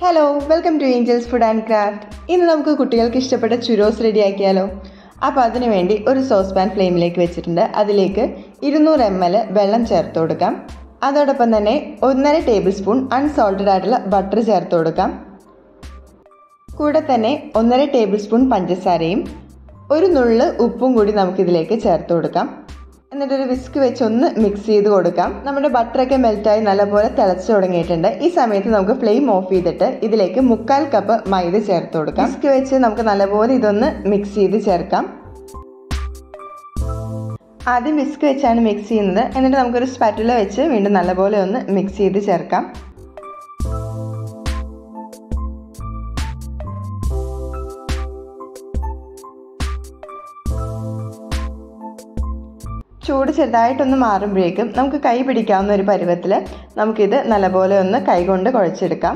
Hello, welcome to Angels Food and Craft. ഇന്ന് നമുക്ക് കുട്ടികൾക്ക് ഇഷ്ടപ്പെട്ട ചുരോസ് റെഡിയാക്കിയാലോ. അപ്പോൾ അതിനു വേണ്ടി ഒരു സോസ് പാൻ ഫ്ലെയിമിലേക്ക് വെച്ചിട്ടുണ്ട്. അതിലേക്ക് 200 ml വെള്ളം ചേർത്ത് കൊടുക്കാം. അതോടൊപ്പം തന്നെ 1.5 ടേബിൾ സ്പൂൺ അൺസോൾട്ടഡ് ആയിട്ടുള്ള ബട്ടർ ചേർത്ത് കൊടുക്കാം. കൂടെ തന്നെ 1.5 ടേബിൾ സ്പൂൺ പഞ്ചസാരയും ഒരു നുള്ള് ഉപ്പും കൂടി നമുക്കിതിലേക്ക് ചേർത്ത് കൊടുക്കാം. എന്നിട്ടൊരു വിസ്ക് വെച്ച് ഒന്ന് മിക്സ് ചെയ്ത് കൊടുക്കാം. നമ്മുടെ ബട്ടറൊക്കെ മെൽറ്റായി നല്ലപോലെ തിളച്ച് തുടങ്ങിയിട്ടുണ്ട്. ഈ സമയത്ത് നമുക്ക് ഫ്ലെയിം ഓഫ് ചെയ്തിട്ട് ഇതിലേക്ക് 1/4 കപ്പ് മൈദ ചേർത്ത് കൊടുക്കാം. വിസ്ക് വെച്ച് നമുക്ക് നല്ലപോലെ ഇതൊന്ന് മിക്സ് ചെയ്ത് ചേർക്കാം. ആദ്യം വിസ്ക് വെച്ചാണ് മിക്സ് ചെയ്യുന്നത്. എന്നിട്ട് നമുക്കൊരു സ്പാറ്റുല വെച്ച് വീണ്ടും നല്ലപോലെ ഒന്ന് മിക്സ് ചെയ്ത് ചേർക്കാം. ചൂട് ചെറുതായിട്ടൊന്ന് മാറുമ്പോഴേക്കും നമുക്ക് കൈ പിടിക്കാവുന്ന ഒരു പരുവത്തിൽ നമുക്കിത് നല്ലപോലെ ഒന്ന് കൈകൊണ്ട് കുഴച്ചെടുക്കാം.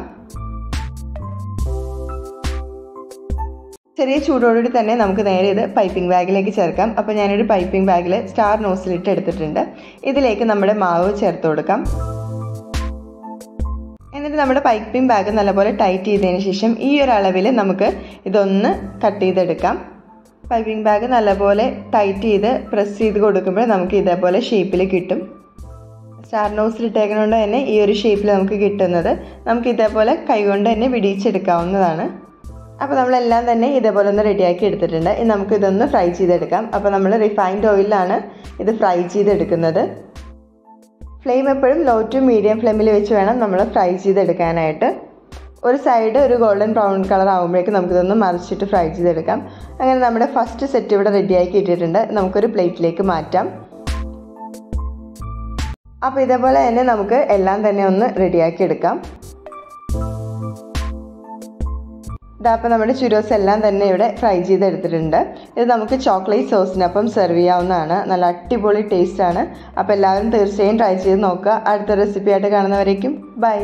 ചെറിയ ചൂടോടുകൂടി തന്നെ നമുക്ക് നേരെ ഇത് പൈപ്പിംഗ് ബാഗിലേക്ക് ചേർക്കാം. അപ്പോൾ ഞാനൊരു പൈപ്പിംഗ് ബാഗിൽ സ്റ്റാർ നോസിലിട്ട് എടുത്തിട്ടുണ്ട്. ഇതിലേക്ക് നമ്മുടെ മാവ് ചേർത്ത് കൊടുക്കാം. എന്നിട്ട് നമ്മുടെ പൈപ്പിംഗ് ബാഗ് നല്ലപോലെ ടൈറ്റ് ചെയ്തതിന് ശേഷം ഈ ഒരു അളവിൽ നമുക്ക് ഇതൊന്ന് കട്ട് ചെയ്തെടുക്കാം. പൈപ്പിംഗ് ബാഗ് നല്ലപോലെ ടൈറ്റ് ചെയ്ത് പ്രസ് ചെയ്ത് കൊടുക്കുമ്പോൾ നമുക്ക് ഇതേപോലെ ഷേപ്പിൽ കിട്ടും. സ്റ്റാർ നോസിലിട്ടേക്കുന്നതുകൊണ്ട് തന്നെ ഈ ഒരു ഷേപ്പിൽ നമുക്ക് കിട്ടുന്നത് നമുക്ക് ഇതേപോലെ കൈകൊണ്ട് തന്നെ വിടിയിച്ചെടുക്കാവുന്നതാണ്. അപ്പോൾ നമ്മളെല്ലാം തന്നെ ഇതേപോലെ ഒന്ന് റെഡിയാക്കി എടുത്തിട്ടുണ്ട്. ഇനി നമുക്കിതൊന്ന് ഫ്രൈ ചെയ്തെടുക്കാം. അപ്പോൾ നമ്മൾ റിഫൈൻഡ് ഓയിലാണ് ഇത് ഫ്രൈ ചെയ്തെടുക്കുന്നത്. ഫ്ലെയിം എപ്പോഴും ലോ ടു മീഡിയം ഫ്ലെയിമിൽ വെച്ച് വേണം നമ്മൾ ഫ്രൈ ചെയ്തെടുക്കാനായിട്ട്. ഒരു സൈഡ് ഒരു ഗോൾഡൻ ബ്രൗൺ കളർ ആകുമ്പോഴേക്കും നമുക്കിതൊന്ന് മറിച്ചിട്ട് ഫ്രൈ ചെയ്തെടുക്കാം. അങ്ങനെ നമ്മുടെ ഫസ്റ്റ് സെറ്റ് ഇവിടെ റെഡിയാക്കി ഇട്ടിട്ടുണ്ട്. നമുക്കൊരു പ്ലേറ്റിലേക്ക് മാറ്റാം. അപ്പോൾ ഇതേപോലെ തന്നെ നമുക്ക് എല്ലാം തന്നെ ഒന്ന് റെഡിയാക്കി എടുക്കാം. ഇതപ്പോൾ നമ്മുടെ ചുരോസ് എല്ലാം തന്നെ ഇവിടെ ഫ്രൈ ചെയ്തെടുത്തിട്ടുണ്ട്. ഇത് നമുക്ക് ചോക്ലേറ്റ് സോസിനൊപ്പം സെർവ് ചെയ്യാവുന്നതാണ്. നല്ല അടിപൊളി ടേസ്റ്റാണ്. അപ്പോൾ എല്ലാവരും തീർച്ചയായും ട്രൈ ചെയ്ത് നോക്കുക. അടുത്ത റെസിപ്പി ആയിട്ട് കാണുന്നവരേക്കും ബൈ.